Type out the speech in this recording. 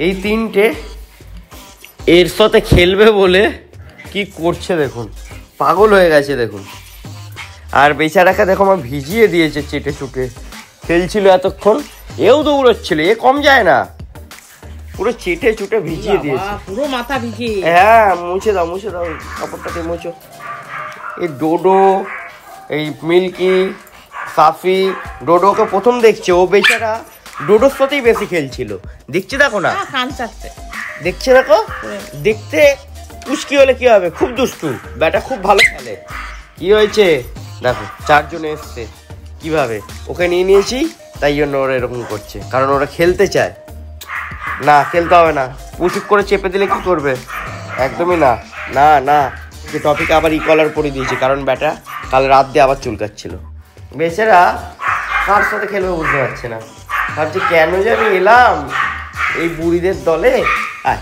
এই তিনটে এর সাথে খেলবে বলে কি করছে দেখুন, পাগল হয়ে গেছে দেখুন। আর বেচারাকে দেখো আমার ভিজিয়ে দিয়েছে, চেটে চুটে খেলছিল এতক্ষণ, এও দৌড়চ্ছিল, এ কম যায় না, পুরো চেটে চুটে ভিজিয়ে দিয়েছে, পুরো মাথা ভিজিয়ে। হ্যাঁ মুছে দাও কাপড়টাকে মুছো। এই ডোডো, এই মিল্কি, সাফি, ডোডোকে প্রথম দেখছে, ও বেচারা ডোডোর সাথেই বেশি খেলছিল, দেখছে দেখো না, দেখছে দেখো, দেখতে পুষ্কি হলে কি হবে, খুব দুষ্টু ব্যাটা, খুব ভালো খেলে। কি হয়েছে দেখো, 4 জন এসছে, কিভাবে ওকে নিয়ে নিয়েছি, তাই জন্য ওরা এরকম করছে, কারণ ওরা খেলতে চায় না, খেলতে হবে না, পুচুপ করে চেপে দিলে কি করবে, একদমই না, না না, যে টপিকে আবার কলার পরে দিয়েছে, কারণ ব্যাটা কাল রাত দিয়ে আবার চুলকাচ্ছিল। বেচারা কার সাথে খেলবে বুঝতে পারছে না, ভাবছি কেন যে আমি এলাম এই বুড়িদের দলে। আয়